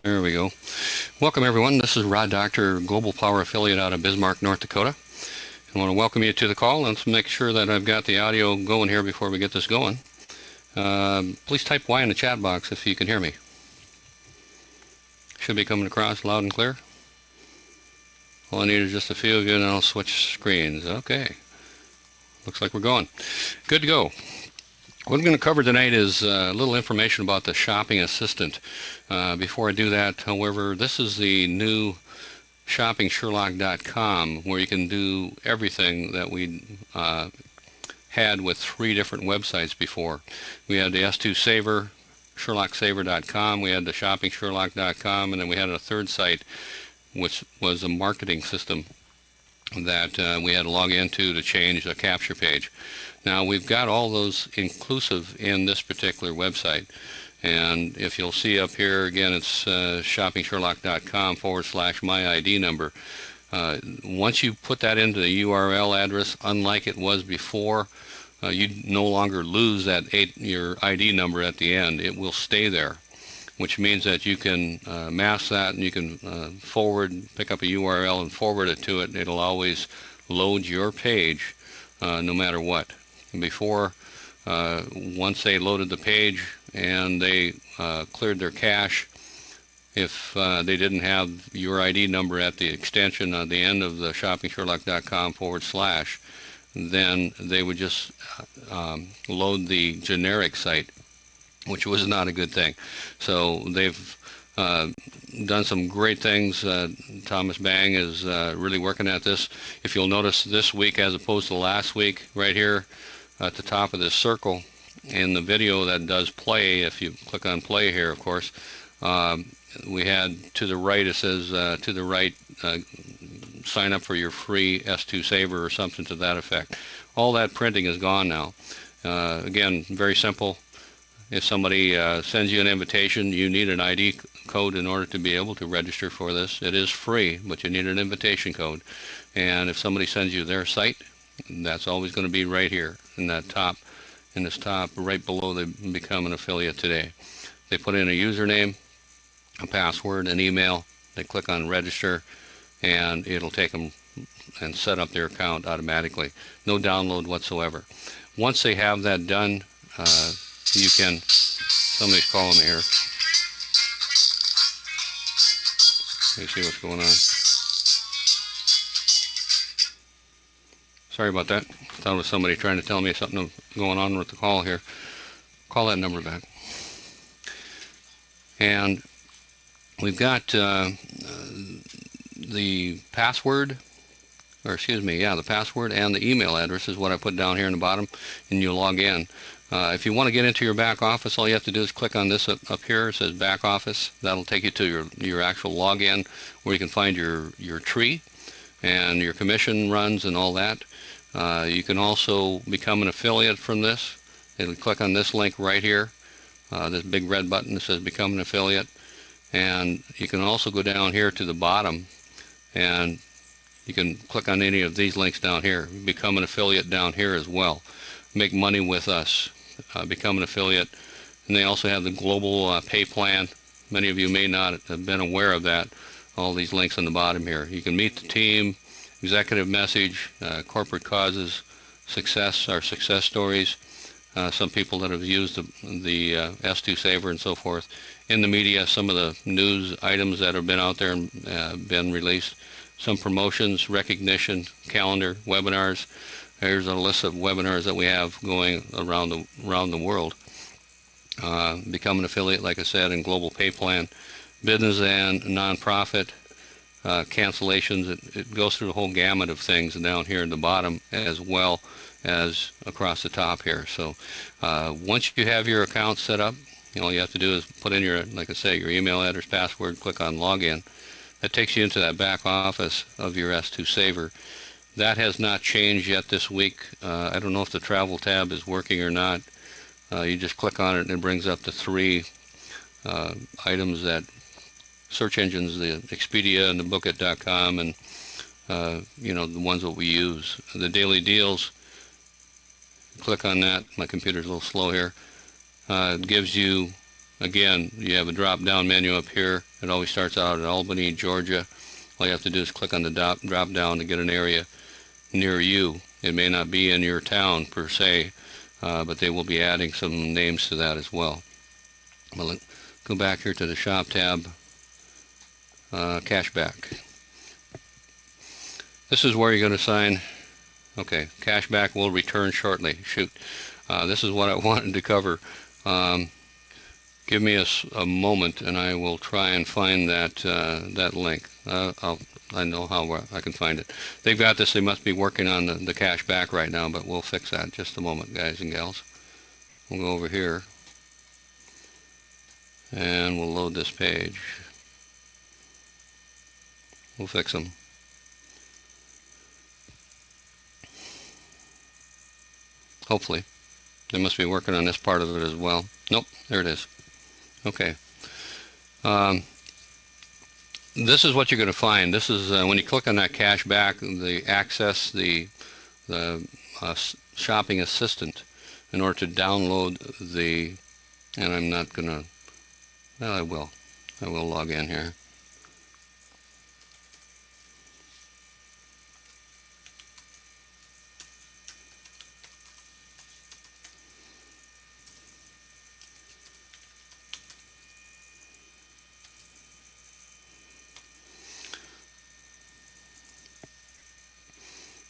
There we go. Welcome everyone. This is Rod Dockter, Global Power Affiliate out of Bismarck, North Dakota. I want to welcome you to the call. Let's make sure that I've got the audio going here before we get this going. Please type Y in the chat box if you can hear me. Should be coming across loud and clear. All I need is just a few of you and I'll switch screens. Okay. Looks like we're going. Good to go. What I'm going to cover tonight is a little information about the Shopping Assistant. Before I do that, however, this is the new ShoppingSherlock.com, where you can do everything that we had with 3 different websites before. We had the S2 Saver, SherlockSaver.com, we had the ShoppingSherlock.com, and then we had a third site, which was a marketing system that we had to log into to change the capture page. Now we've got all those inclusive in this particular website, and if you'll see up here again, it's shoppingsherlock.com/my ID number. Once you put that into the URL address, unlike it was before, you no longer lose that your ID number at the end. It will stay there, which means that you can mask that and you can pick up a URL and forward it to it. It'll always load your page no matter what. Before, once they loaded the page and they cleared their cache, if they didn't have your ID number at the extension on the end of the shoppingsherlock.com/, then they would just load the generic site, which was not a good thing. So they've done some great things. Thomas Bang is really working at this. If you'll notice this week as opposed to last week, right here at the top of this circle in the video that does play, if you click on play here, of course, we had to the right, it says to the right, sign up for your free S2 Saver or something to that effect. All that printing is gone now. Again, very simple. If somebody sends you an invitation, you need an ID code in order to be able to register for this. It is free, but you need an invitation code. And if somebody sends you their site, that's always going to be right here in this top, right below they become an affiliate today. They put in a username, a password, an email. They click on register, and it'll take them and set up their account automatically. No download whatsoever. Once they have that done, you can, somebody's calling me here. Let me see what's going on. Sorry about that. Thought it was somebody trying to tell me something going on with the call here. Call that number back. And we've got the password, or excuse me, yeah, the password and the email address is what I put down here in the bottom, and you log in. If you want to get into your back office, all you have to do is click on this up here. It says back office. That'll take you to your actual login, where you can find your tree and your commission runs and all that. You can also become an affiliate from this. It'll click on this link right here, this big red button that says become an affiliate, and you can also go down here to the bottom and you can click on any of these links down here. Become an affiliate down here as well. Make money with us. Become an affiliate. And they also have the global pay plan. Many of you may not have been aware of that. All these links on the bottom here. You can meet the team, executive message, corporate causes, success, our success stories, some people that have used the S2 Saver and so forth. In the media, some of the news items that have been out there and been released. Some promotions, recognition, calendar, webinars. Here's a list of webinars that we have going around the world. Become an affiliate, like I said, and global pay plan. Business and nonprofit, cancellations. It goes through the whole gamut of things down here at the bottom as well as across the top here. So once you have your account set up, all you have to do is put in your, like I say, your email address, password, click on login. That takes you into that back office of your S2 Saver. That has not changed yet this week. I don't know if the travel tab is working or not. You just click on it and it brings up the 3 items that search engines, the Expedia and the Bookit.com, and the ones that we use. The daily deals, click on that. My computer's a little slow here. It gives you again, you have a drop-down menu up here. It always starts out at Albany, Georgia. All you have to do is click on the drop-down to get an area near you. It may not be in your town per se, but they will be adding some names to that as well. Well, go back here to the Shop tab, Cashback. This is where you're going to sign. Okay, cashback will return shortly. Shoot, this is what I wanted to cover. Give me a moment, and I will try and find that link. I know how I can find it. They've got this. They must be working on the cashback right now, but we'll fix that in just a moment, guys and gals. We'll go over here, and we'll load this page. We'll fix them. Hopefully. They must be working on this part of it as well. Nope, there it is. Okay. This is what you're going to find. This is when you click on that cashback, the access the Shopping Assistant in order to download the, and I'm not going to, well, I will log in here.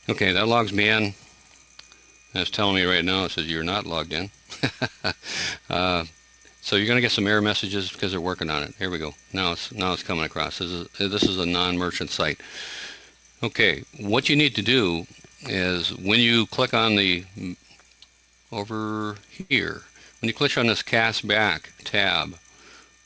Okay, that logs me in. It's telling me right now, it says you're not logged in. So you're going to get some error messages because they're working on it. Here we go. Now it's coming across. This is a non-merchant site. Okay, what you need to do is when you click on the over here, when you click on this Cashback tab,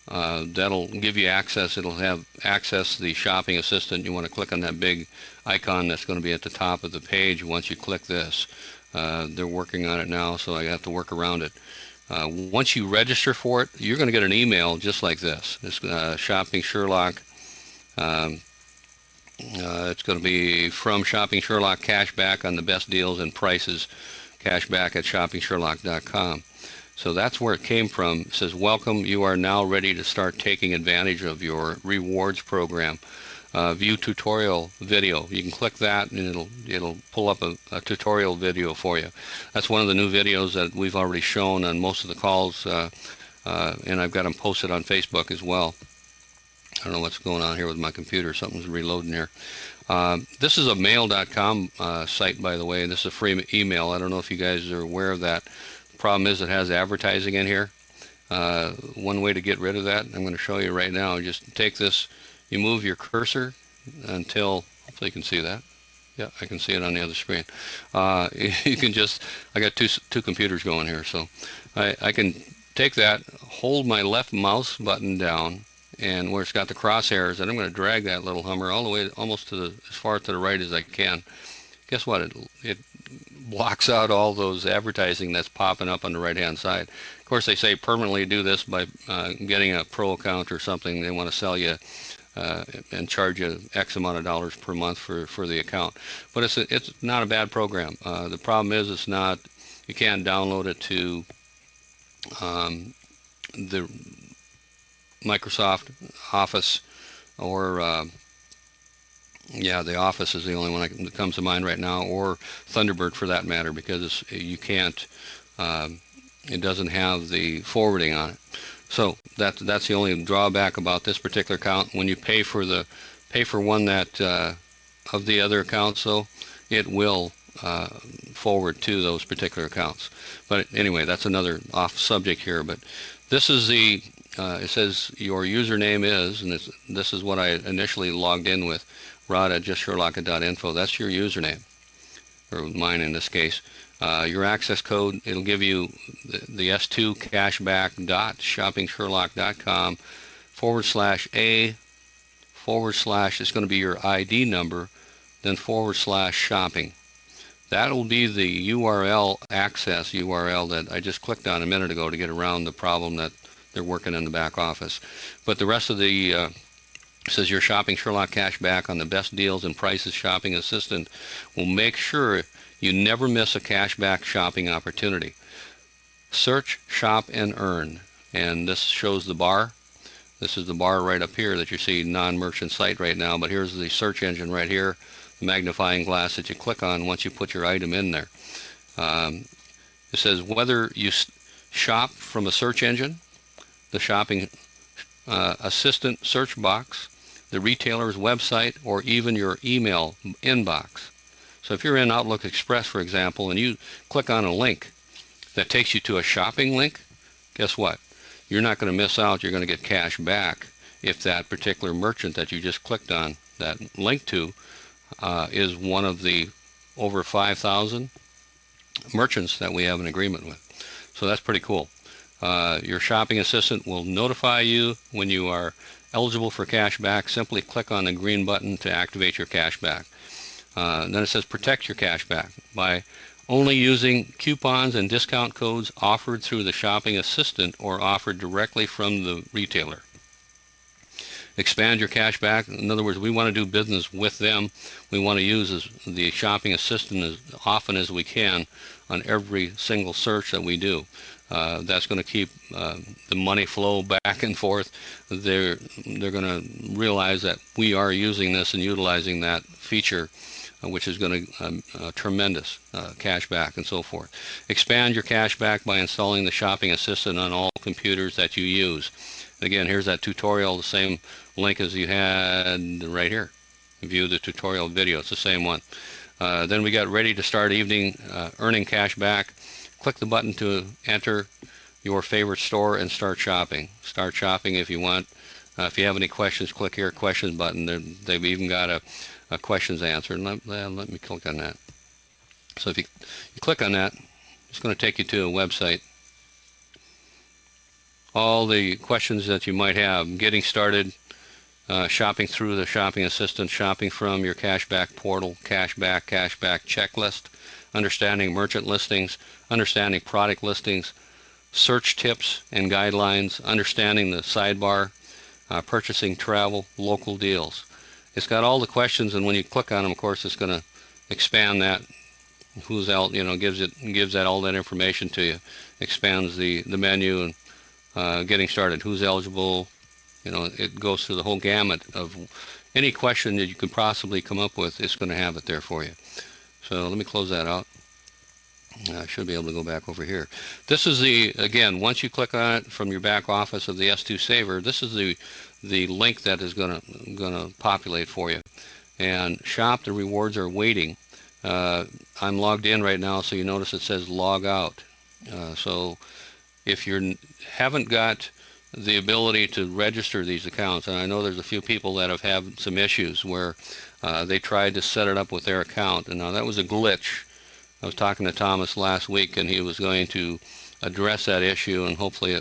that'll give you access. It'll have access to the Shopping Assistant. You want to click on that big icon that's going to be at the top of the page once you click this. They're working on it now, so I have to work around it. Once you register for it, you're going to get an email just like this. It's Shopping Sherlock. It's going to be from Shopping Sherlock Cashback on the best deals and prices. Cashback at shoppingsherlock.com. So that's where it came from. It says, welcome, you are now ready to start taking advantage of your rewards program. View tutorial video. You can click that and it'll pull up a tutorial video for you. That's one of the new videos that we've already shown on most of the calls, and I've got them posted on Facebook as well. I don't know what's going on here with my computer. Something's reloading here. This is a mail.com site, by the way. This is a free email. I don't know if you guys are aware of that. The problem is it has advertising in here. One way to get rid of that, I'm going to show you right now. Just take this, you move your cursor until, hopefully you can see that. Yeah, I can see it on the other screen. You can just, I got two computers going here, so I can take that, hold my left mouse button down, and where it's got the crosshairs, and I'm going to drag that little Hummer all the way almost to as far to the right as I can. Guess what? It blocks out all those advertising that's popping up on the right hand side. Of course, they say permanently do this by getting a pro account or something. They want to sell you and charge you X amount of dollars per month for the account. But it's not a bad program. The problem is it's not, you can't download it to the Microsoft Office, or yeah, the Office is the only one that comes to mind right now, or Thunderbird for that matter, because you can't, it doesn't have the forwarding on it. So that's the only drawback about this particular account. When you pay for one that of the other accounts, though, it will forward to those particular accounts. But anyway, that's another off subject here. But this is the it says your username is, and this is what I initially logged in with, rod@justsherlock.info. That's your username, or mine in this case. Your access code, it'll give you the S2 cashback.shoppingsherlock.com /A/ it's going to be your ID number, then /shopping. That'll be the URL access URL that I just clicked on a minute ago to get around the problem that they're working in the back office. But the rest of the says your Shopping Sherlock cashback on the best deals and prices Shopping Assistant will make sure you never miss a cashback shopping opportunity. Search, shop, and earn. and this shows the bar. This is the bar right up here that you see non-merchant site right now, but here's the search engine right here, the magnifying glass that you click on once you put your item in there. It says whether you shop from a search engine, the Shopping Assistant search box, the retailer's website, or even your email inbox. So if you're in Outlook Express, for example, and you click on a link that takes you to a shopping link, guess what? You're not going to miss out. You're going to get cash back if that particular merchant that you just clicked on that link to is one of the over 5,000 merchants that we have an agreement with. So that's pretty cool. Your shopping assistant will notify you when you are eligible for cash back. Simply click on the green button to activate your cash back. Then it says protect your cash back by only using coupons and discount codes offered through the shopping assistant or offered directly from the retailer. Expand your cash back. In other words, we want to do business with them. We want to use the shopping assistant as often as we can on every single search that we do. That's going to keep the money flow back and forth. They're going to realize that we are using this and utilizing that feature, which is going to tremendous cash back and so forth. Expand your cash back by installing the shopping assistant on all computers that you use. Again, here's that tutorial, the same link as you had right here. View the tutorial video. It's the same one. Then we got ready to start evening earning cash back. Click the button to enter your favorite store and start shopping. Start shopping if you want. If you have any questions, click here, questions button. They've even got a questions answer. Let me click on that. So if you click on that, it's going to take you to a website. All the questions that you might have, getting started, shopping through the shopping assistant, shopping from your cashback portal, cashback checklist, understanding merchant listings, understanding product listings, search tips and guidelines, understanding the sidebar, purchasing travel, local deals. It's got all the questions, and when you click on them, of course, it's going to expand that. Who's out, gives that all that information to you, expands the menu and getting started. Who's eligible? It goes through the whole gamut of any question that you could possibly come up with. It's going to have it there for you. So let me close that out. I should be able to go back over here. This is again, once you click on it from your back office of the S2 Saver, this is the link that is going to populate for you. And shop, the rewards are waiting. I'm logged in right now, so you notice it says log out. So if you haven't got the ability to register these accounts, and I know there's a few people that have had some issues where they tried to set it up with their account, and now that was a glitch. I was talking to Thomas last week, and he was going to address that issue, and hopefully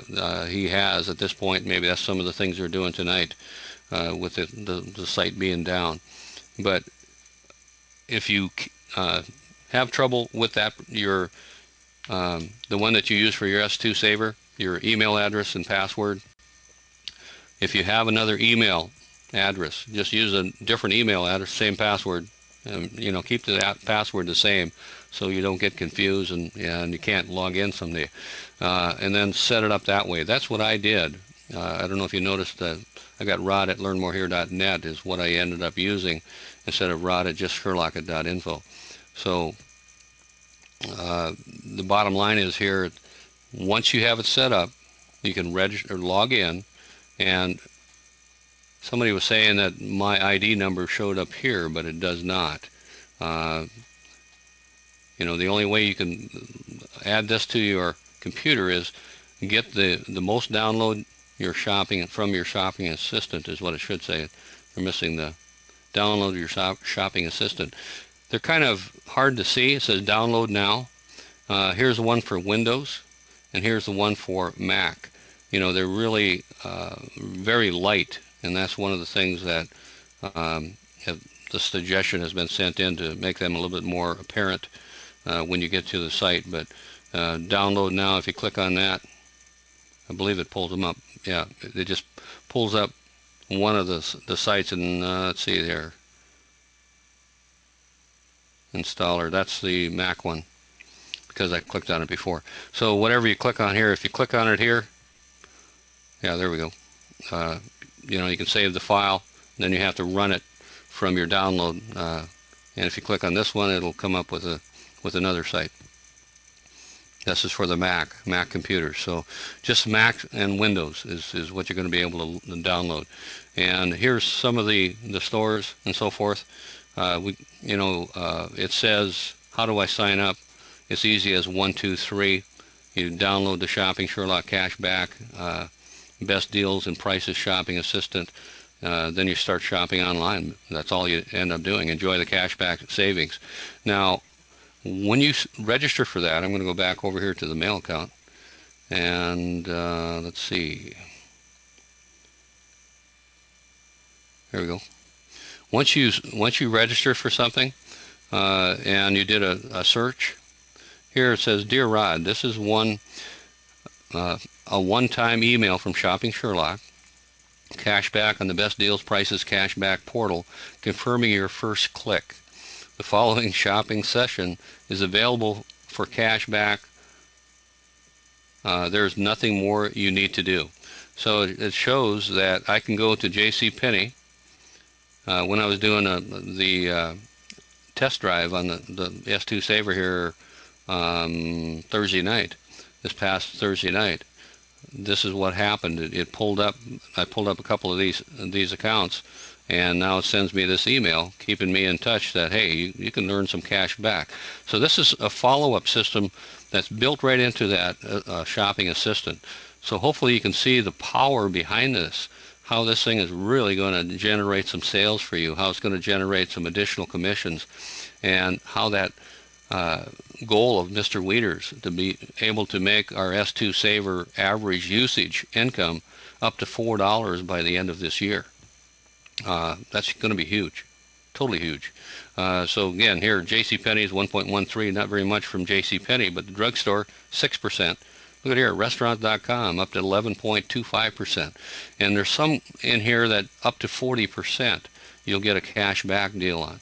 he has at this point. Maybe that's some of the things they're doing tonight with the site being down. But if you have trouble with that, the one that you use for your S2 Saver, your email address and password, if you have another email address, just use a different email address, same password, keep that password the same so you don't get confused and you can't log in someday. And then set it up that way. That's what I did. I don't know if you noticed that I got Rod at learnmorehere.net is what I ended up using instead of Rod at just Sherlock.info. So the bottom line is here, once you have it set up, you can register, log in, and somebody was saying that my ID number showed up here, but it does not. The only way you can add this to your computer is get the most download your shopping from your shopping assistant is what it should say. They're missing the download your shopping assistant. They're kind of hard to see. It says download now. Here's the one for Windows, and here's the one for Mac. They're really very light, and that's one of the things that the suggestion has been sent in to make them a little bit more apparent when you get to the site. But download now, if you click on that, I believe it pulls them up. Yeah, it just pulls up one of the sites, and let's see there. Installer, that's the Mac one, because I clicked on it before. So whatever you click on here, if you click on it here, Yeah, there we go. You know, you can save the file, then you have to run it from your download. And if you click on this one, it'll come up with another site. This is for the Mac computers. So just Mac and Windows is what you're going to be able to download. And here's some of the stores and so forth. It says, how do I sign up? It's easy as 1, 2, 3. You download the Shopping Sherlock Cashback, Best Deals and Prices Shopping Assistant. Then you start shopping online. That's all you end up doing. Enjoy the cashback savings. Now, when you register for that, I'm going to go back over here to the mail account, and let's see. There we go. Once you register for something, and you did a search, here it says, "Dear Rod, this is a one-time email from Shopping Sherlock. Cashback on the Best Deals Prices Cashback portal, confirming your first click. The following shopping session is available for cashback. There's nothing more you need to do." So it shows that I can go to JCPenney. When I was doing the test drive on the S2 Saver here Thursday night, this past Thursday night, this is what happened. It pulled up. I pulled up a couple of these accounts, and now it sends me this email keeping me in touch that, hey, you can earn some cash back. So this is a follow-up system that's built right into that shopping assistant. So hopefully you can see the power behind this, how this thing is really going to generate some sales for you, how it's going to generate some additional commissions, and how that goal of Mr. Wieters to be able to make our S2 Saver average usage income up to $4 by the end of this year. That's going to be huge, totally huge. So again, here JCPenney's 1.13, not very much from JCPenney, but the drugstore 6%. Look at here, restaurant.com up to 11.25%, and there's some in here that up to 40% you'll get a cash back deal on.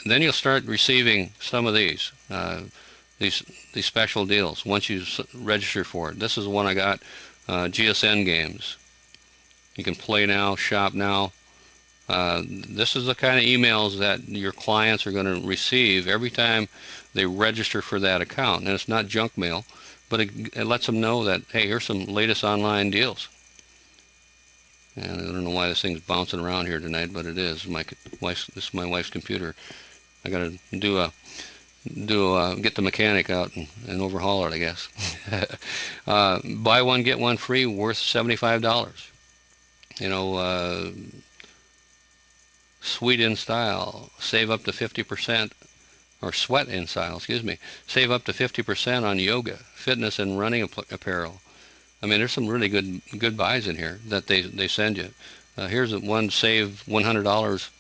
Then you'll start receiving some of these special deals once you register for it. This is one I got, GSN games. You can play now, shop now. This is the kind of emails that your clients are going to receive every time they register for that account. And it's not junk mail, but it lets them know that, hey, here's some latest online deals. And I don't know why this thing's bouncing around here tonight, but it is. This is my wife's computer. I got to get the mechanic out and overhaul it, I guess. Buy one, get one free, worth $75. You know, Sweat in Style, save up to 50%, or Sweat in Style, excuse me, save up to 50% on yoga, fitness, and running apparel. I mean, there's some really good buys in here that they send you. Here's one, save $100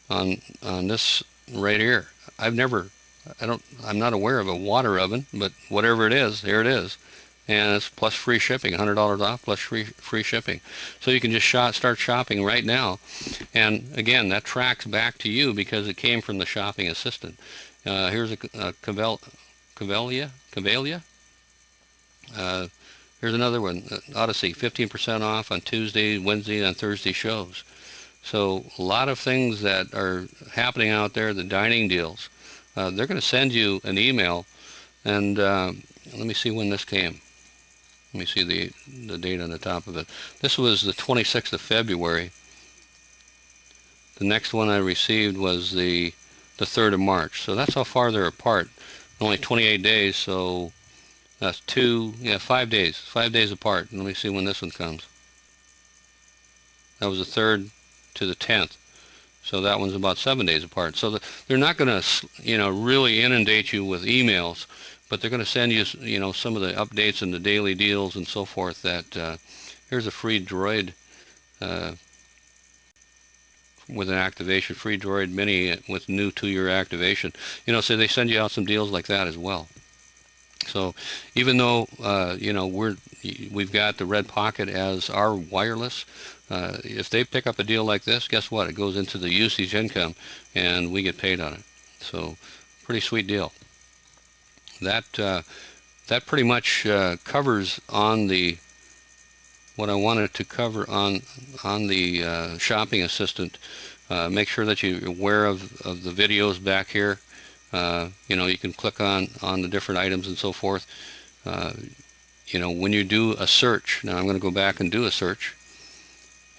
on this right here. I'm not aware of a water oven, but whatever it is, here it is. And it's plus free shipping, $100 off plus free shipping. So you can just start shopping right now. And again, that tracks back to you because it came from the shopping assistant. Here's a Cavalia. Here's another one, Odyssey, 15% off on Tuesday, Wednesday, and Thursday shows. So a lot of things that are happening out there, the dining deals. They're going to send you an email, and let me see when this came. Let me see the date on the top of it. This was the 26th of February. The next one I received was the 3rd of March. So that's how far they're apart. Only 28 days, so that's 5 days. 5 days apart. And let me see when this one comes. That was the 3rd to the 10th. So that one's about 7 days apart. So they're not going to, really inundate you with emails, but they're going to send you, some of the updates and the daily deals and so forth. That here's a free Droid with an activation, free Droid Mini with new 2-year activation. So they send you out some deals like that as well. So even though we've got the Red Pocket as our wireless, if they pick up a deal like this, guess what? It goes into the usage income, and we get paid on it. So pretty sweet deal. That pretty much covers on the what I wanted to cover on the Shopping Assistant. Make sure that you're aware of the videos back here. You can click on the different items and so forth. When you do a search, now I'm going to go back and do a search,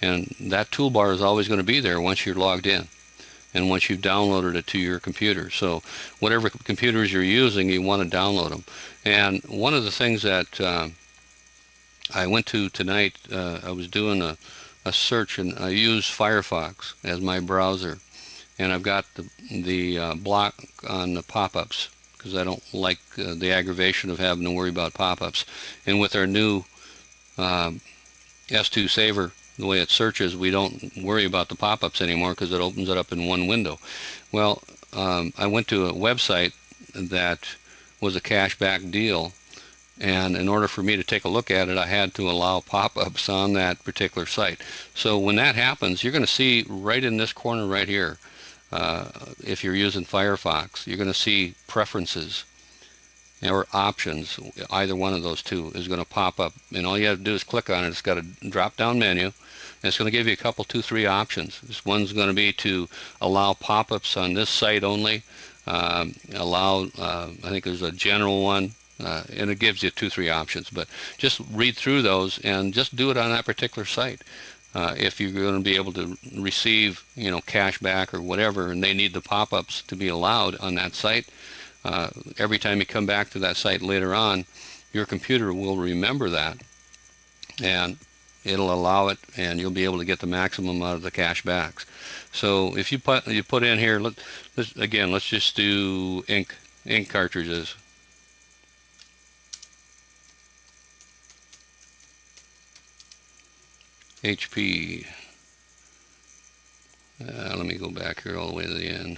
and that toolbar is always going to be there once you're logged in and once you've downloaded it to your computer. So whatever computers you're using, you want to download them. And one of the things that I went to tonight, I was doing a search, and I use Firefox as my browser, and I've got the block on the pop-ups because I don't like the aggravation of having to worry about pop-ups. And with our new S2 Saver, the way it searches, we don't worry about the pop-ups anymore because it opens it up in one window. Well, I went to a website that was a cashback deal, and in order for me to take a look at it, I had to allow pop-ups on that particular site. So when that happens, you're going to see right in this corner right here, if you're using Firefox, you're going to see preferences or options. Either one of those two is going to pop up, and all you have to do is click on it. It's got a drop-down menu, and it's going to give you a couple, 2, 3 options. This one's going to be to allow pop-ups on this site only. I think there's a general one, and it gives you 2, 3 options. But just read through those and just do it on that particular site. If you're going to be able to receive, cash back or whatever, and they need the pop-ups to be allowed on that site, every time you come back to that site later on, your computer will remember that, and it'll allow it, and you'll be able to get the maximum out of the cash backs. So if you put in here, let's just do ink cartridges. HP. Let me go back here all the way to the end.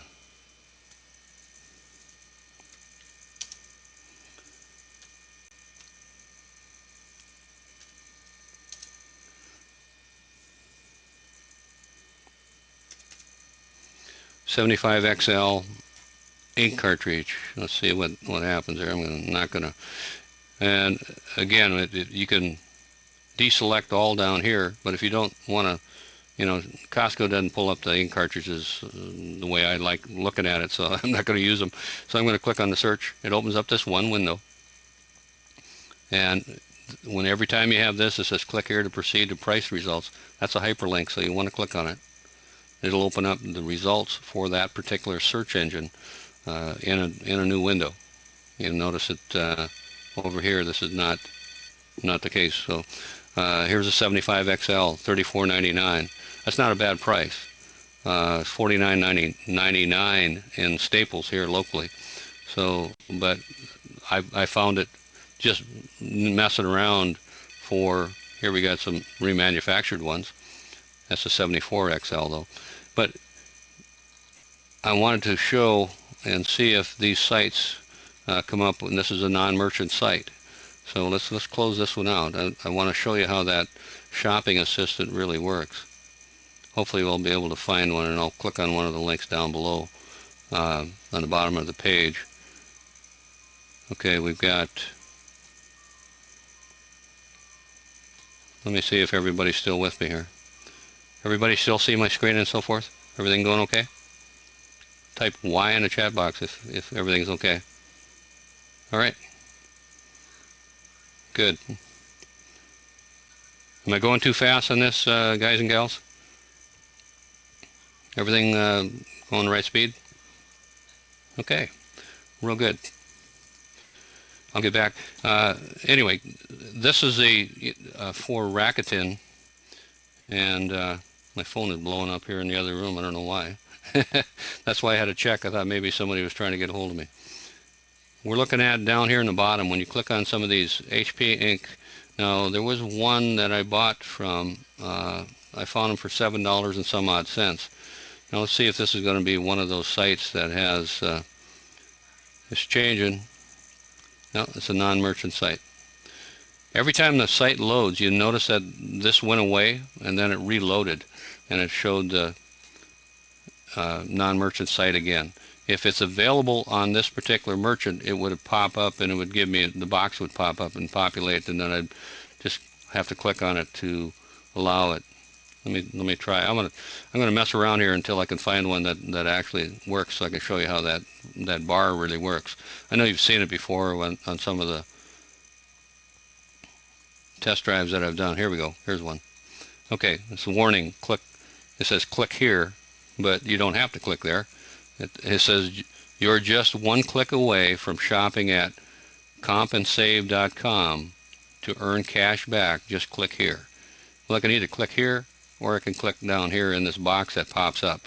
.75 XL ink cartridge. Let's see what happens there. I'm not gonna. And again, you can deselect all down here, but if you don't want to, Costco doesn't pull up the ink cartridges the way I like looking at it, so I'm not going to use them. So I'm going to click on the search. It opens up this one window, and every time you have this, it says click here to proceed to price results. That's a hyperlink, so you want to click on it. It'll open up the results for that particular search engine in a new window. You'll notice it over here. This is not the case. So here's a 75 XL, $34.99. That's not a bad price. It's $49.99 in Staples here locally. So, but I found it just messing around for. Here we got some remanufactured ones. That's a 74 XL though. But I wanted to show and see if these sites come up, and this is a non-merchant site. So let's close this one out. I want to show you how that Shopping Assistant really works. Hopefully we'll be able to find one, and I'll click on one of the links down below on the bottom of the page. Okay, we've got. Let me see if everybody's still with me here. Everybody still see my screen and so forth? Everything going okay? Type Y in the chat box if everything's okay. All right. Good. Am I going too fast on this, guys and gals? Everything going the right speed? Okay. Real good. I'll get back. Anyway, this is for Rakuten, and my phone is blowing up here in the other room. I don't know why. That's why I had to check. I thought maybe somebody was trying to get a hold of me. We're looking at down here in the bottom, when you click on some of these HP ink. Now, there was one that I bought from, I found them for $7 and some odd cents. Now, let's see if this is going to be one of those sites that has, it's changing. No, it's a non-merchant site. Every time the site loads, you notice that this went away, and then it reloaded, and it showed the non-merchant site again. If it's available on this particular merchant, it would pop up, and it would give me, the box would pop up and populate, and then I'd just have to click on it to allow it. Let me try. I'm gonna mess around here until I can find one that actually works, so I can show you how that bar really works. I know you've seen it before on some of the test drives that I've done. Here we go. Here's one. Okay, it's a warning. Click. It says click here, but you don't have to click there. It says you're just one click away from shopping at compandsave.com to earn cash back. Just click here. Well, I can either click here or I can click down here in this box that pops up.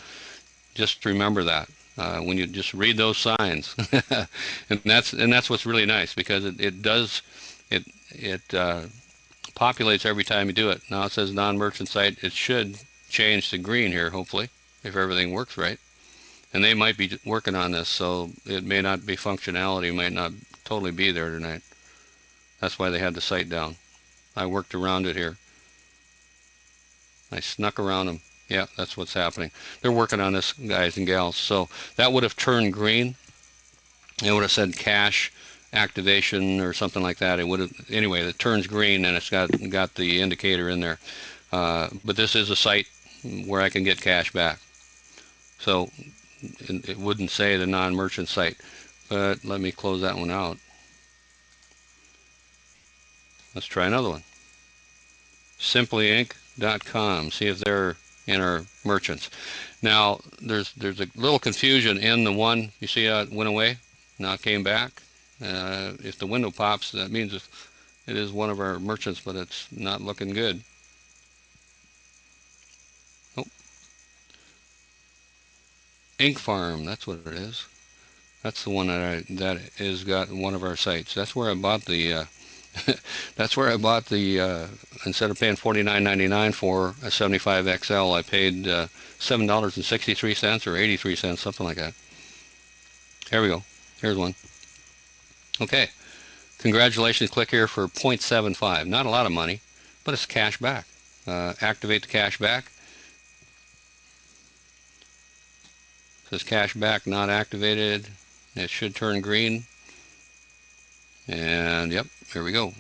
Just remember that when you just read those signs, and that's what's really nice, because it populates every time you do it. Now it says non-merchant site. It should change to green here, hopefully, if everything works right. And they might be working on this, so it may not be functionality, might not totally be there tonight. That's why they had the site down. I worked around it here. I snuck around them. Yeah, that's what's happening. They're working on this, guys and gals. So that would have turned green. It would have said cache activation or something like that. It would have, anyway, it turns green and it's got the indicator in there. But this is a site where I can get cash back. So it wouldn't say the non-merchant site, but let me close that one out. Let's try another one. simplyinc.com. See if they're in our merchants. Now there's a little confusion in the one. You see how it went away? Now it came back. If the window pops, that means it is one of our merchants, but it's not looking good. Oh, Ink Farm, that's what it is. That's the one that is got one of our sites. That's where I bought the that's where I bought the instead of paying $49.99 for a 75 XL, I paid $7.63 or 83 cents, something like that. Here we go. Here's one. Okay. Congratulations. Click here for 0.75. Not a lot of money, but it's cash back. Activate the cash back. It says cash back not activated. It should turn green. And yep, here we go.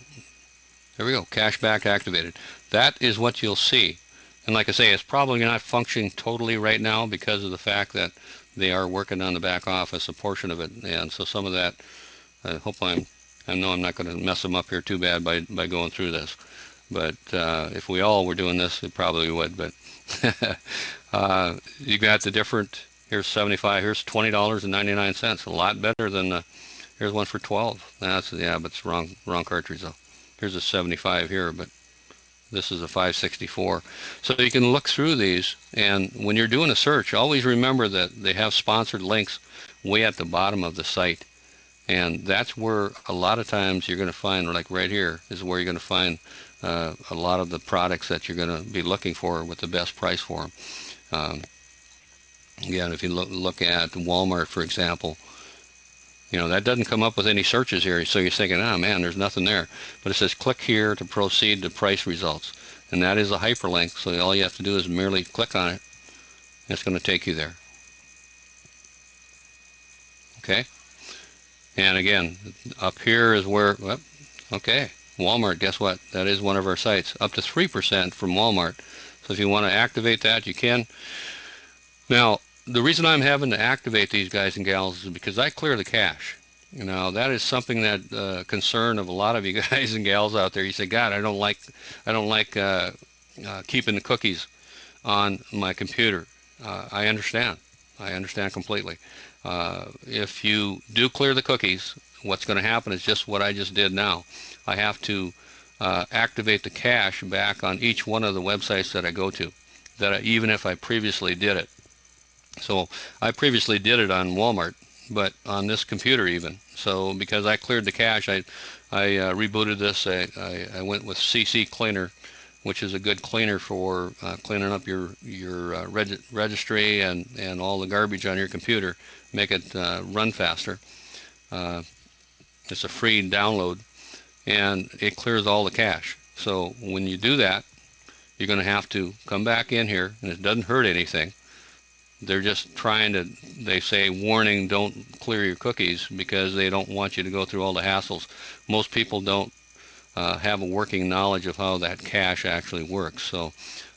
There we go. Cash back activated. That is what you'll see. And like I say, it's probably not functioning totally right now because of the fact that they are working on the back office, a portion of it. And so some of that, I know I'm not going to mess them up here too bad by going through this. But if we all were doing this, it probably would. But you got the different, here's 75, here's $20.99. A lot better than here's one for 12. That's, yeah, but it's wrong cartridge though. Here's a 75 here, but this is a 564. So you can look through these, and when you're doing a search, always remember that they have sponsored links way at the bottom of the site. And that's where a lot of times you're going to find, like right here, is where you're going to find a lot of the products that you're going to be looking for with the best price for them. Again, if you look at Walmart, for example, you know, that doesn't come up with any searches here, so you're thinking, oh man, there's nothing there. But it says click here to proceed to price results. And that is a hyperlink, so all you have to do is merely click on it. It's going to take you there. Okay? And again, up here is where, well, okay, Walmart, guess what? That is one of our sites. Up to 3% from Walmart. So if you want to activate that, you can. Now, the reason I'm having to activate these guys and gals is because I clear the cache. You know, that is something that concern of a lot of you guys and gals out there. You say, God, I don't like keeping the cookies on my computer. I understand. I understand completely. If you do clear the cookies, what's going to happen is just what I just did now. I have to activate the cache back on each one of the websites that I go to, even if I previously did it. So I previously did it on Walmart, but on this computer even. So because I cleared the cache, I rebooted this. I went with CC Cleaner, which is a good cleaner for cleaning up your registry and all the garbage on your computer, make it run faster. It's a free download, and it clears all the cache. So when you do that, you're going to have to come back in here, and it doesn't hurt anything. They're just trying to, they say, warning, don't clear your cookies, because they don't want you to go through all the hassles. Most people don't have a working knowledge of how that cache actually works. So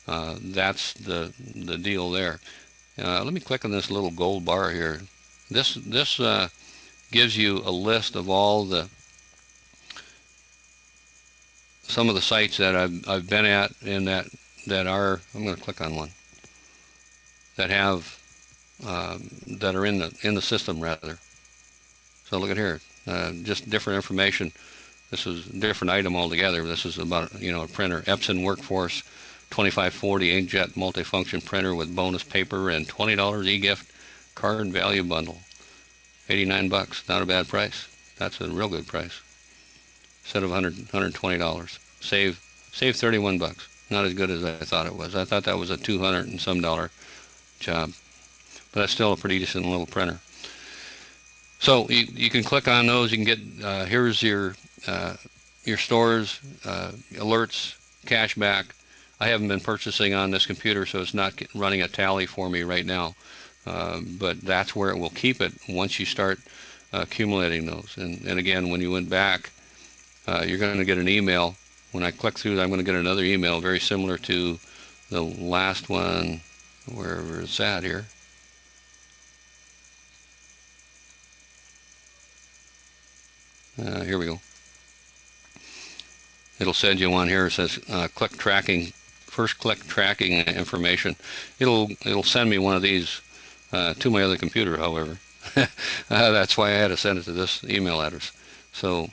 that's the deal there. Let me click on this little gold bar here. This gives you a list of all some of the sites that I've been at, and that are, I'm going to click on one that have that are in the system rather. So look at here, just different information. This is a different item altogether. This is about, a printer, Epson Workforce 2540 inkjet multifunction printer with bonus paper and $20 e-gift card value bundle. 89 bucks, not a bad price. That's a real good price. Instead of $120, save 31 bucks. Not as good as I thought it was. I thought that was a $200 and some job, but that's still a pretty decent little printer. So you can click on those. You can get here's your stores, alerts, cashback. I haven't been purchasing on this computer, so it's not running a tally for me right now. But that's where it will keep it once you start accumulating those. And again, when you went back, you're going to get an email. When I click through, I'm going to get another email very similar to the last one, wherever it's at here. Here we go. It'll send you one here. It says click tracking, first click tracking information. It'll send me one of these to my other computer, however. That's why I had to send it to this email address. So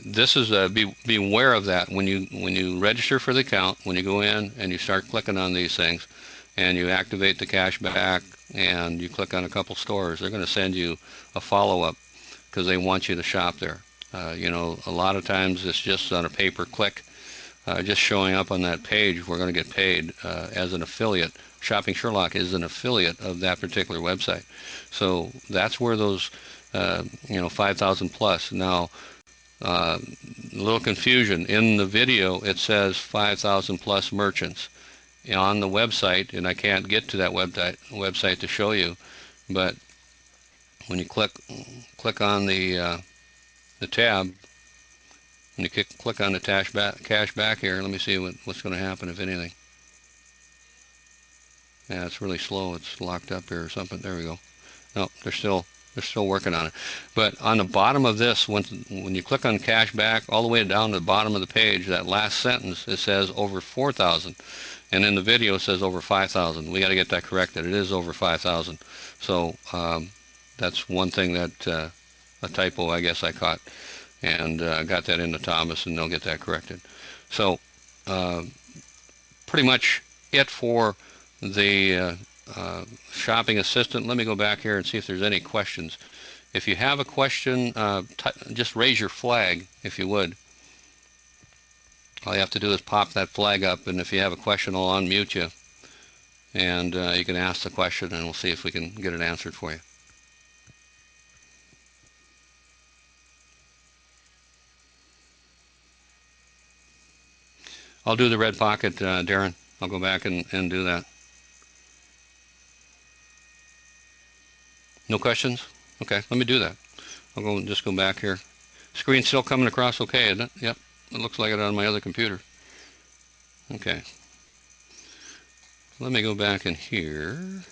this is be aware of that when you register for the account. When you go in and you start clicking on these things, and you activate the cashback, and you click on a couple stores, they're going to send you a follow-up because they want you to shop there. A lot of times it's just on a pay-per-click, just showing up on that page. We're going to get paid as an affiliate. Shopping Sherlock is an affiliate of that particular website. So that's where those 5,000 plus. Now, a little confusion. In the video, it says 5,000 plus merchants on the website, and I can't get to that website to show you. But when you click on the tab, when you click on the cash back here, let me see what's going to happen, if anything. Yeah, it's really slow. It's locked up here or something. There we go. No, they're still working on it. But on the bottom of this, when you click on cashback, all the way down to the bottom of the page, that last sentence, it says over 4,000, and in the video it says over 5,000. We got to get that corrected. It is over 5,000. So that's one thing that a typo I guess I caught, and got that into Thomas, and they'll get that corrected. So pretty much it for the Shopping Assistant. Let me go back here and see if there's any questions. If you have a question, just raise your flag, if you would. All you have to do is pop that flag up, and if you have a question, I'll unmute you, and you can ask the question, and we'll see if we can get it answered for you. I'll do the red pocket, Darren. I'll go back and do that. No questions? Okay, let me do that. I'll just go back here. Screen's still coming across okay, isn't it? Yep, it looks like it on my other computer. Okay. Let me go back in here.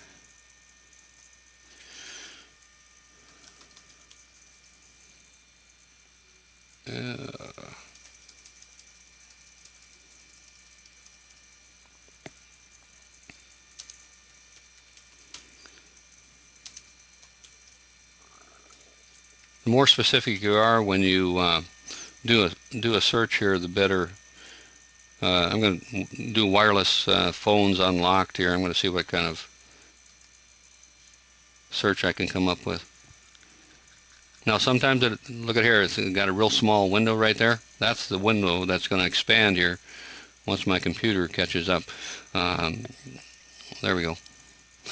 The more specific you are when you do a search here, the better. I'm going to do wireless phones unlocked here. I'm going to see what kind of search I can come up with. Now sometimes, look at here, it's got a real small window right there. That's the window that's going to expand here once my computer catches up. There we go.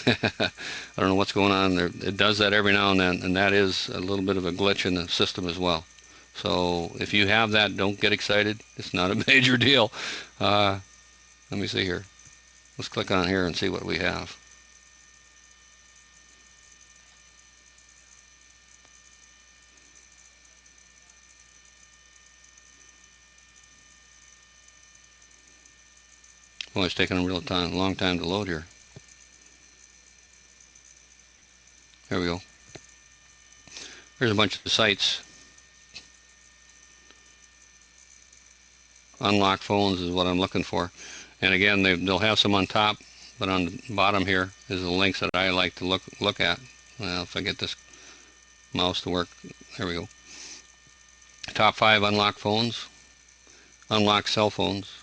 I don't know what's going on there. It does that every now and then, and that is a little bit of a glitch in the system as well. So if you have that, don't get excited. It's not a major deal. Let me see here. Let's click on here and see what we have. Oh, it's taking a long time to load here. There we go. There's a bunch of sites. Unlock phones is what I'm looking for. And again, they'll have some on top, but on the bottom here is the links that I like to look at. Well, if I get this mouse to work, there we go. Top 5 unlock phones, unlock cell phones.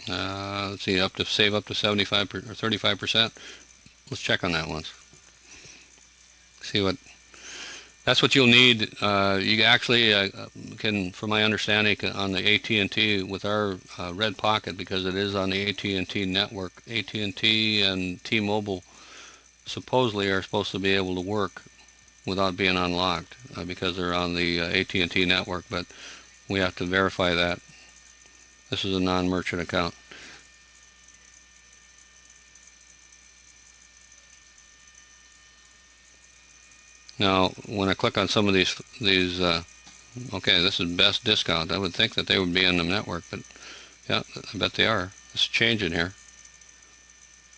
Let's see, save up to 75 or 35%. Let's check on that once. See what. That's what you'll need. You actually can, from my understanding, on the AT&T with our Red Pocket, because it is on the AT&T network. AT&T and T-Mobile supposedly are supposed to be able to work without being unlocked because they're on the AT&T network, but we have to verify that. This is a non-merchant account. Now, when I click on some of these, okay, this is best discount. I would think that they would be in the network, but yeah, I bet they are. It's changing here.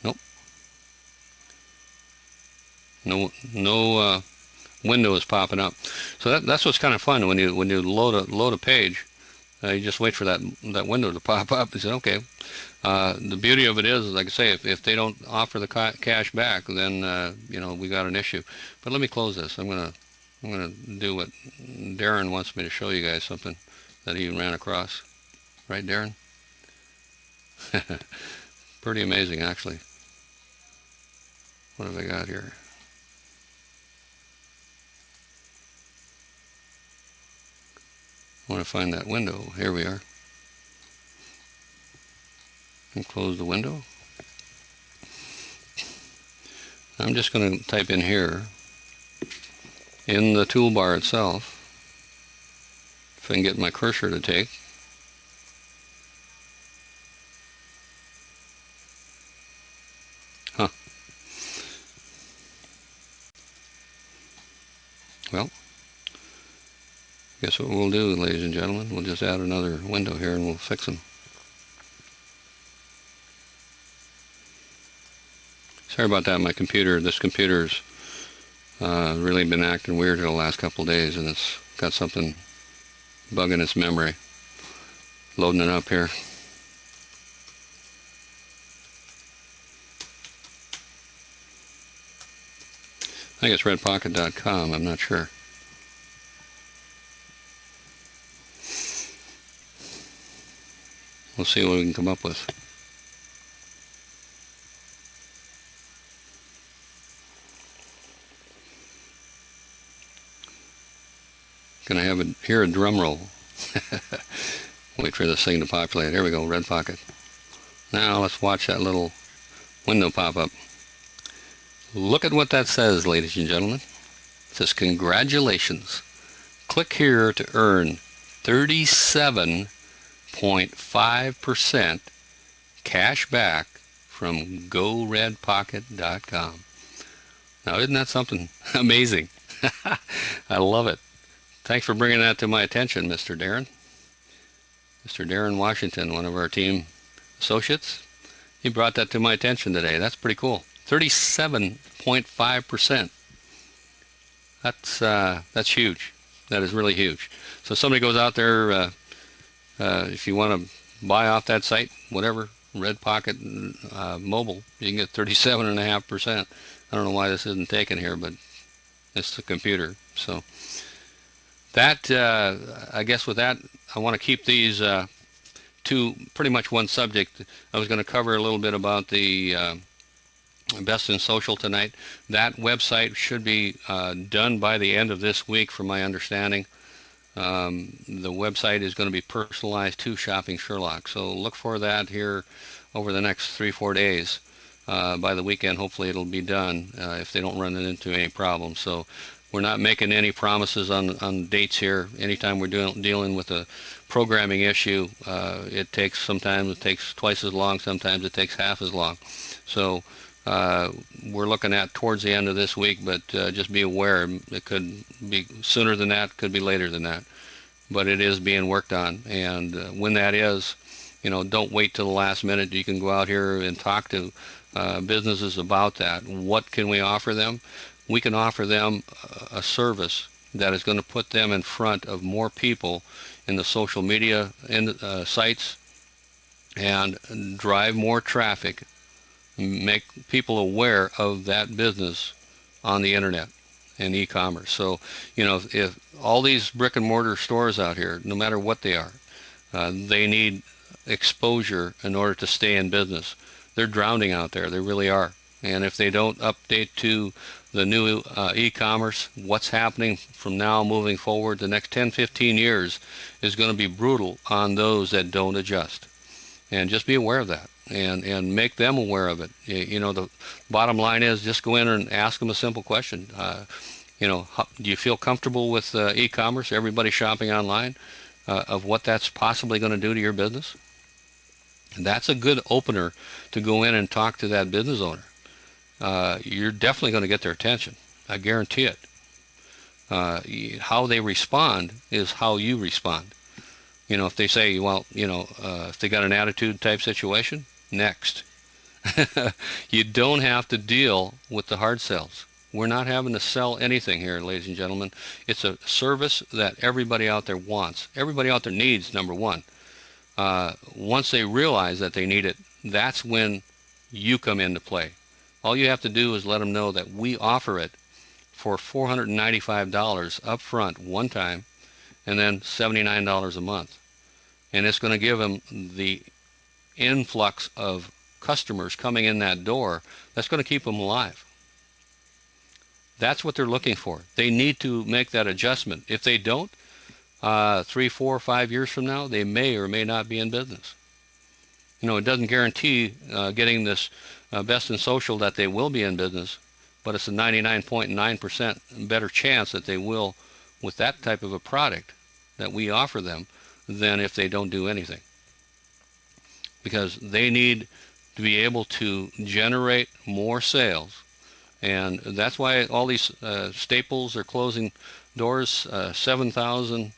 Nope. No window is popping up. So that's what's kind of fun when you load a page. You just wait for that window to pop up. You say, okay. The beauty of it is, like I say, if they don't offer the cash back, then you know, we got an issue. But let me close this. I'm gonna do what Darren wants me to show you guys, something that he ran across. Right, Darren? Pretty amazing, actually. What have I got here? I want to find that window. Here we are. And close the window. I'm just going to type in here in the toolbar itself, if I can get my cursor to take. Huh. Well, guess what we'll do, ladies and gentlemen, we'll just add another window here and we'll fix them. Sorry about that, my computer, this computer's really been acting weird for the last couple of days, and it's got something bugging its memory. Loading it up here. I think it's redpocket.com, I'm not sure. We'll see what we can come up with. Can I hear a drum roll? Wait for this thing to populate. Here we go, Red Pocket. Now let's watch that little window pop up. Look at what that says, ladies and gentlemen. It says, congratulations. Click here to earn 37.5% cash back from GoRedPocket.com. Now, isn't that something amazing? I love it. Thanks for bringing that to my attention, Mr. Darren. Mr. Darren Washington, one of our team associates. He brought that to my attention today. That's pretty cool. 37.5%. That's huge. That is really huge. So somebody goes out there, if you want to buy off that site, whatever, Red Pocket mobile, you can get 37.5%. I don't know why this isn't taken here, but it's the computer. So that, I guess with that, I want to keep these to pretty much one subject. I was going to cover a little bit about the Best in Social tonight. That website should be done by the end of this week, from my understanding. The website is going to be personalized to Shopping Sherlock, so look for that here over the next 3-4 days. By the weekend, hopefully it'll be done if they don't run it into any problems. So we're not making any promises on dates here. Anytime we're dealing with a programming issue, sometimes it takes twice as long, sometimes it takes half as long. So we're looking at towards the end of this week, but just be aware, it could be sooner than that, could be later than that. But it is being worked on, and when that is, Don't wait till the last minute. You can go out here and talk to businesses about that. What can we offer them? We can offer them a service that is going to put them in front of more people in the social media sites and drive more traffic, make people aware of that business on the internet and e-commerce. So, if all these brick and mortar stores out here, no matter what they are, they need exposure in order to stay in business. They're drowning out there. They really are. And if they don't update to the new e-commerce, what's happening from now moving forward, the next 10, 15 years is going to be brutal on those that don't adjust. And just be aware of that and make them aware of it. The bottom line is just go in and ask them a simple question. Do you feel comfortable with e-commerce, everybody shopping online, of what that's possibly going to do to your business? And that's a good opener to go in and talk to that business owner. You're definitely going to get their attention. I guarantee it. How they respond is how you respond. If they say, well, if they got an attitude type situation, next. You don't have to deal with the hard sells. We're not having to sell anything here, ladies and gentlemen. It's a service that everybody out there wants. Everybody out there needs, number one. Once they realize that they need it, that's when you come into play. All you have to do is let them know that we offer it for $495 up front one time, and then $79 a month. And it's going to give them the influx of customers coming in that door that's going to keep them alive. That's what they're looking for. They need to make that adjustment. If they don't, 3, 4, 5 years from now, they may or may not be in business. It doesn't guarantee getting this best in social that they will be in business, but it's a 99.9% better chance that they will with that type of a product that we offer them than if they don't do anything. Because they need to be able to generate more sales. And that's why all these staples are closing doors. 7,000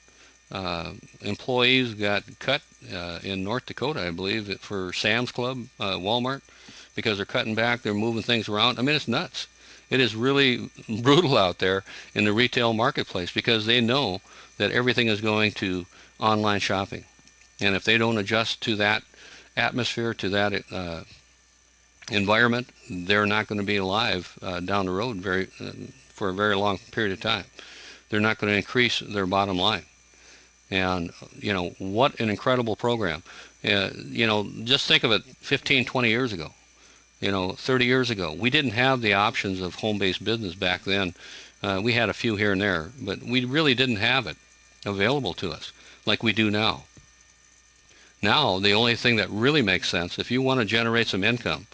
employees got cut in North Dakota, I believe, for Sam's Club, Walmart, because they're cutting back, they're moving things around. I mean, it's nuts. It is really brutal out there in the retail marketplace because they know that everything is going to online shopping. And if they don't adjust to that atmosphere, to that environment, they're not going to be alive down the road for a very long period of time. They're not going to increase their bottom line. And, what an incredible program. Just think of it 15, 20 years ago, 30 years ago. We didn't have the options of home-based business back then. We had a few here and there, but we really didn't have it available to us like we do now. Now, the only thing that really makes sense, if you want to generate some income,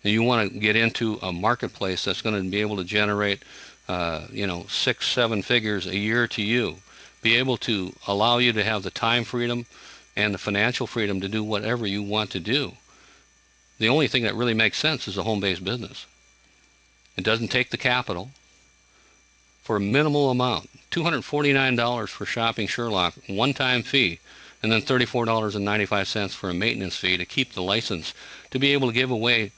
and you want to get into a marketplace that's going to be able to generate, 6, 7 figures a year to you, be able to allow you to have the time freedom and the financial freedom to do whatever you want to do. The only thing that really makes sense is a home-based business. It doesn't take the capital. For a minimal amount, $249 for Shopping Sherlock, one-time fee, and then $34.95 for a maintenance fee to keep the license, to be able to give away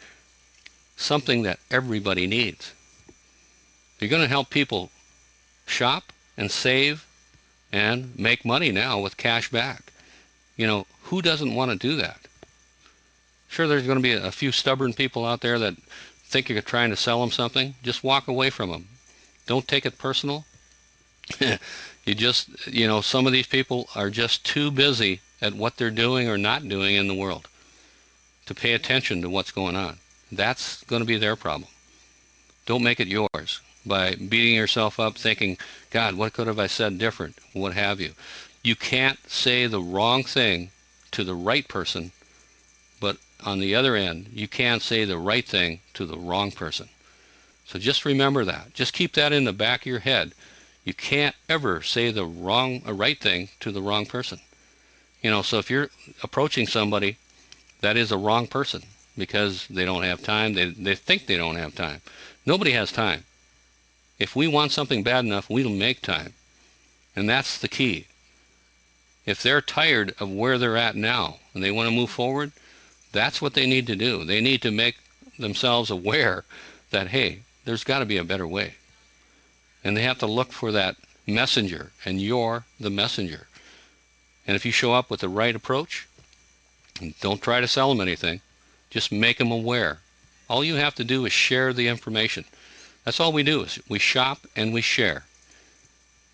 something that everybody needs. You're going to help people shop and save and make money now with cash back. Who doesn't want to do that? Sure, there's going to be a few stubborn people out there that think you're trying to sell them something. Just walk away from them. Don't take it personal. Some of these people are just too busy at what they're doing or not doing in the world to pay attention to what's going on. That's going to be their problem. Don't make it yours by beating yourself up thinking, God, what could have I said different? What have you? You can't say the wrong thing to the right person, but on the other end, you can't say the right thing to the wrong person. So just remember that. Just keep that in the back of your head. You can't ever say the right thing to the wrong person. So if you're approaching somebody that is a wrong person because they don't have time, they think they don't have time. Nobody has time. If we want something bad enough, we'll make time. And that's the key. If they're tired of where they're at now and they want to move forward, that's what they need to do. They need to make themselves aware that, hey, there's got to be a better way. And they have to look for that messenger, and you're the messenger. And if you show up with the right approach, don't try to sell them anything. Just make them aware. All you have to do is share the information. That's all we do, is we shop and we share.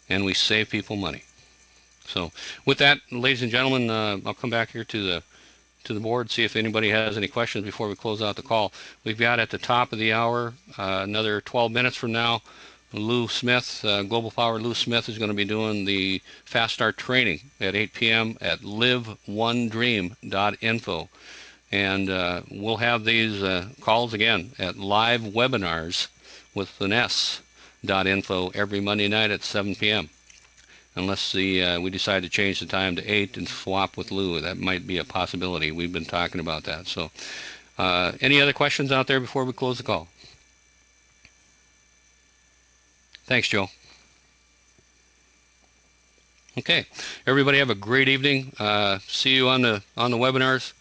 And we save people money. So with that, ladies and gentlemen, I'll come back here to the board, see if anybody has any questions before we close out the call. We've got at the top of the hour, another 12 minutes from now, Lou Smith, Global Power Lou Smith, is going to be doing the Fast Start training at 8 p.m. at liveonedream.info. And we'll have these calls again at live webinars with an S.info every Monday night at 7 p.m. Unless we decide to change the time to 8 and swap with Lou. That might be a possibility. We've been talking about that. So any other questions out there before we close the call? Thanks, Joe. Okay, everybody have a great evening. See you on the webinars.